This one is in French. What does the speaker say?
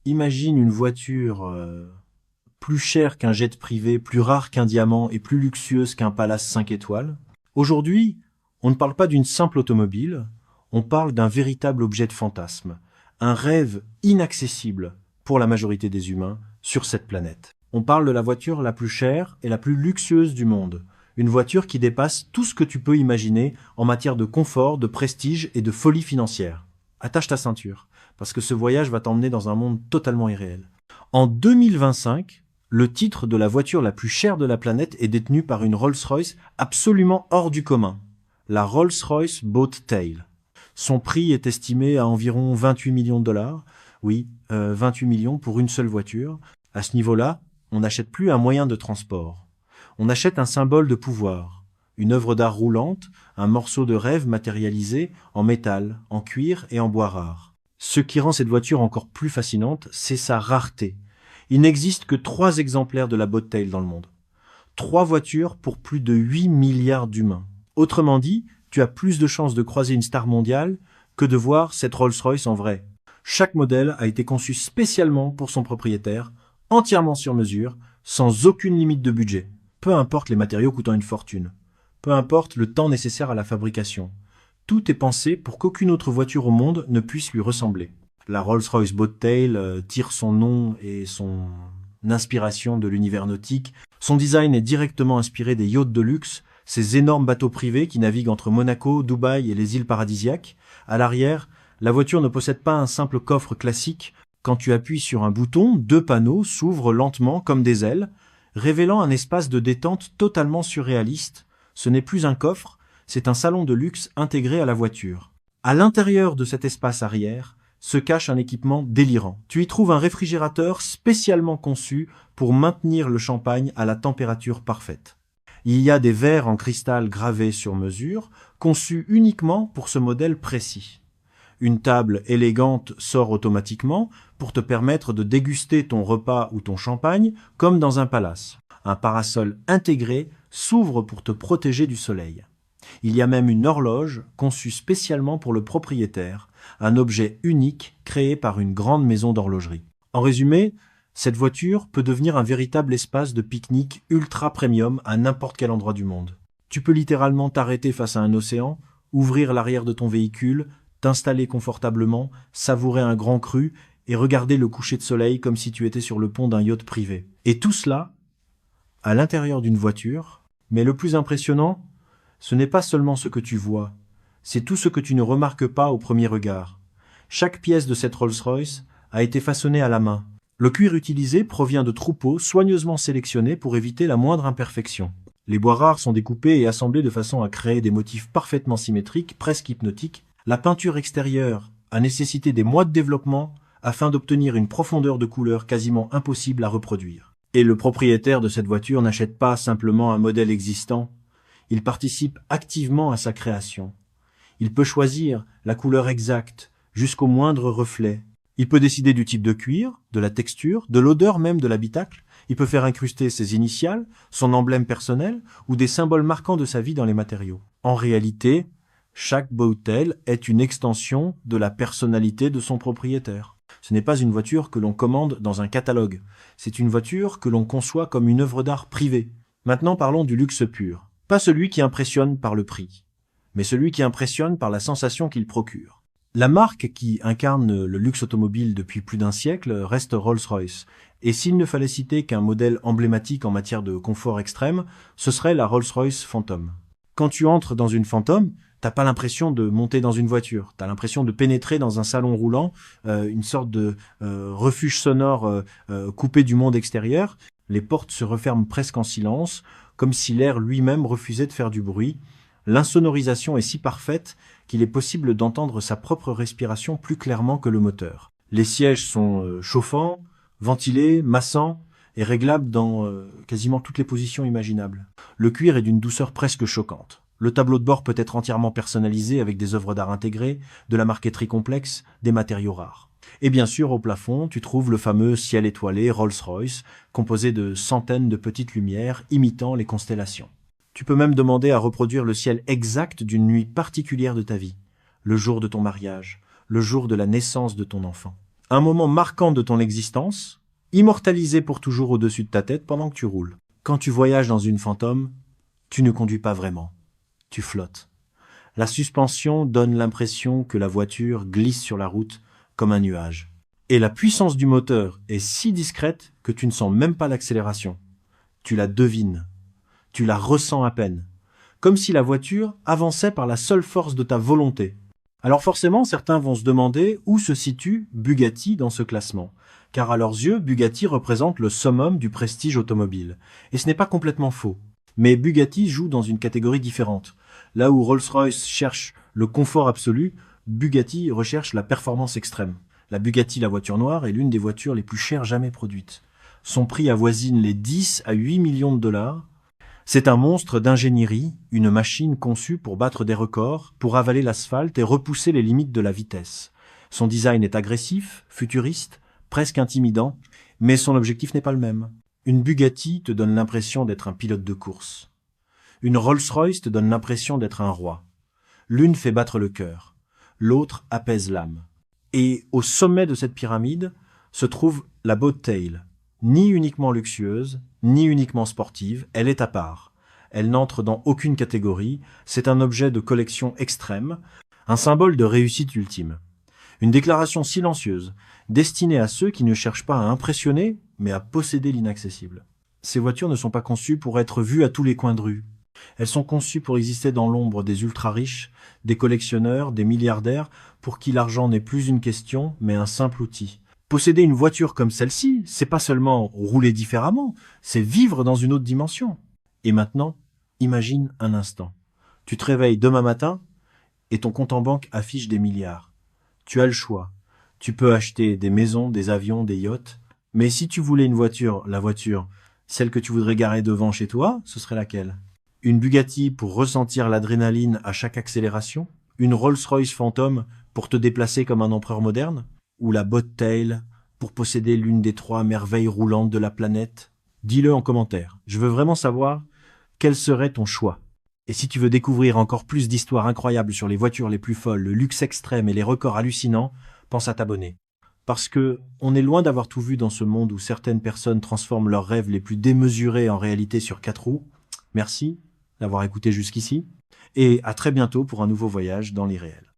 Imagine une voiture plus chère qu'un jet privé, plus rare qu'un diamant et plus luxueuse qu'un palace 5 étoiles. Aujourd'hui, on ne parle pas d'une simple automobile, on parle d'un véritable objet de fantasme, un rêve inaccessible pour la majorité des humains sur cette planète. On parle de la voiture la plus chère et la plus luxueuse du monde. Une voiture qui dépasse tout ce que tu peux imaginer en matière de confort, de prestige et de folie financière. Attache ta ceinture, parce que ce voyage va t'emmener dans un monde totalement irréel. En 2025, le titre de la voiture la plus chère de la planète est détenu par une Rolls-Royce absolument hors du commun, la Rolls-Royce Boat Tail. Son prix est estimé à environ 28 millions de dollars. Oui, 28 millions pour une seule voiture. À ce niveau-là, on n'achète plus un moyen de transport. On achète un symbole de pouvoir, une œuvre d'art roulante, un morceau de rêve matérialisé en métal, en cuir et en bois rare. Ce qui rend cette voiture encore plus fascinante, c'est sa rareté. Il n'existe que 3 exemplaires de la Boat Tail dans le monde. 3 voitures pour plus de 8 milliards d'humains. Autrement dit, tu as plus de chances de croiser une star mondiale que de voir cette Rolls-Royce en vrai. Chaque modèle a été conçu spécialement pour son propriétaire, entièrement sur mesure, sans aucune limite de budget. Peu importe les matériaux coûtant une fortune. Peu importe le temps nécessaire à la fabrication. Tout est pensé pour qu'aucune autre voiture au monde ne puisse lui ressembler. La Rolls-Royce Boat Tail tire son nom et son inspiration de l'univers nautique. Son design est directement inspiré des yachts de luxe, ces énormes bateaux privés qui naviguent entre Monaco, Dubaï et les îles paradisiaques. À l'arrière, la voiture ne possède pas un simple coffre classique. Quand tu appuies sur un bouton, 2 panneaux s'ouvrent lentement comme des ailes, révélant un espace de détente totalement surréaliste. Ce n'est plus un coffre, c'est un salon de luxe intégré à la voiture. À l'intérieur de cet espace arrière se cache un équipement délirant. Tu y trouves un réfrigérateur spécialement conçu pour maintenir le champagne à la température parfaite. Il y a des verres en cristal gravés sur mesure, conçus uniquement pour ce modèle précis. Une table élégante sort automatiquement pour te permettre de déguster ton repas ou ton champagne comme dans un palace. Un parasol intégré s'ouvre pour te protéger du soleil. Il y a même une horloge conçue spécialement pour le propriétaire, un objet unique créé par une grande maison d'horlogerie. En résumé, cette voiture peut devenir un véritable espace de pique-nique ultra premium à n'importe quel endroit du monde. Tu peux littéralement t'arrêter face à un océan, ouvrir l'arrière de ton véhicule, t'installer confortablement, savourer un grand cru et regarder le coucher de soleil comme si tu étais sur le pont d'un yacht privé. Et tout cela à l'intérieur d'une voiture. Mais le plus impressionnant, ce n'est pas seulement ce que tu vois, c'est tout ce que tu ne remarques pas au premier regard. Chaque pièce de cette Rolls-Royce a été façonnée à la main. Le cuir utilisé provient de troupeaux soigneusement sélectionnés pour éviter la moindre imperfection. Les bois rares sont découpés et assemblés de façon à créer des motifs parfaitement symétriques, presque hypnotiques. La peinture extérieure a nécessité des mois de développement afin d'obtenir une profondeur de couleur quasiment impossible à reproduire. Et le propriétaire de cette voiture n'achète pas simplement un modèle existant, il participe activement à sa création. Il peut choisir la couleur exacte, jusqu'au moindre reflet. Il peut décider du type de cuir, de la texture, de l'odeur même de l'habitacle. Il peut faire incruster ses initiales, son emblème personnel ou des symboles marquants de sa vie dans les matériaux. En réalité, chaque Boat Tail est une extension de la personnalité de son propriétaire. Ce n'est pas une voiture que l'on commande dans un catalogue. C'est une voiture que l'on conçoit comme une œuvre d'art privée. Maintenant parlons du luxe pur. Pas celui qui impressionne par le prix, mais celui qui impressionne par la sensation qu'il procure. La marque qui incarne le luxe automobile depuis plus d'un siècle reste Rolls-Royce. Et s'il ne fallait citer qu'un modèle emblématique en matière de confort extrême, ce serait la Rolls-Royce Phantom. Quand tu entres dans une Phantom, t'as pas l'impression de monter dans une voiture, t'as l'impression de pénétrer dans un salon roulant, une sorte de refuge sonore coupé du monde extérieur. Les portes se referment presque en silence, comme si l'air lui-même refusait de faire du bruit. L'insonorisation est si parfaite qu'il est possible d'entendre sa propre respiration plus clairement que le moteur. Les sièges sont chauffants, ventilés, massants et réglables dans quasiment toutes les positions imaginables. Le cuir est d'une douceur presque choquante. Le tableau de bord peut être entièrement personnalisé avec des œuvres d'art intégrées, de la marqueterie complexe, des matériaux rares. Et bien sûr, au plafond, tu trouves le fameux ciel étoilé Rolls-Royce, composé de centaines de petites lumières imitant les constellations. Tu peux même demander à reproduire le ciel exact d'une nuit particulière de ta vie, le jour de ton mariage, le jour de la naissance de ton enfant. Un moment marquant de ton existence, immortalisé pour toujours au-dessus de ta tête pendant que tu roules. Quand tu voyages dans une fantôme, tu ne conduis pas vraiment. Tu flottes. La suspension donne l'impression que la voiture glisse sur la route comme un nuage. Et la puissance du moteur est si discrète que tu ne sens même pas l'accélération. Tu la devines. Tu la ressens à peine. Comme si la voiture avançait par la seule force de ta volonté. Alors forcément, certains vont se demander où se situe Bugatti dans ce classement. Car à leurs yeux, Bugatti représente le summum du prestige automobile. Et ce n'est pas complètement faux. Mais Bugatti joue dans une catégorie différente. Là où Rolls-Royce cherche le confort absolu, Bugatti recherche la performance extrême. La Bugatti, la voiture noire, est l'une des voitures les plus chères jamais produites. Son prix avoisine les 10 à 8 millions de dollars. C'est un monstre d'ingénierie, une machine conçue pour battre des records, pour avaler l'asphalte et repousser les limites de la vitesse. Son design est agressif, futuriste, presque intimidant, mais son objectif n'est pas le même. Une Bugatti te donne l'impression d'être un pilote de course. Une Rolls-Royce te donne l'impression d'être un roi. L'une fait battre le cœur, l'autre apaise l'âme. Et au sommet de cette pyramide se trouve la Boat Tail. Ni uniquement luxueuse, ni uniquement sportive, elle est à part. Elle n'entre dans aucune catégorie, c'est un objet de collection extrême, un symbole de réussite ultime. Une déclaration silencieuse, destinée à ceux qui ne cherchent pas à impressionner, mais à posséder l'inaccessible. Ces voitures ne sont pas conçues pour être vues à tous les coins de rue. Elles sont conçues pour exister dans l'ombre des ultra-riches, des collectionneurs, des milliardaires, pour qui l'argent n'est plus une question, mais un simple outil. Posséder une voiture comme celle-ci, c'est pas seulement rouler différemment, c'est vivre dans une autre dimension. Et maintenant, imagine un instant. Tu te réveilles demain matin et ton compte en banque affiche des milliards. Tu as le choix. Tu peux acheter des maisons, des avions, des yachts. Mais si tu voulais une voiture, la voiture, celle que tu voudrais garer devant chez toi, ce serait laquelle? Une Bugatti pour ressentir l'adrénaline à chaque accélération? Une Rolls-Royce Phantom pour te déplacer comme un empereur moderne? Ou la Boat Tail pour posséder l'une des 3 merveilles roulantes de la planète? Dis-le en commentaire. Je veux vraiment savoir quel serait ton choix. Et si tu veux découvrir encore plus d'histoires incroyables sur les voitures les plus folles, le luxe extrême et les records hallucinants, pense à t'abonner. Parce que on est loin d'avoir tout vu dans ce monde où certaines personnes transforment leurs rêves les plus démesurés en réalité sur 4 roues. Merci d'avoir écouté jusqu'ici. Et à très bientôt pour un nouveau voyage dans l'irréel.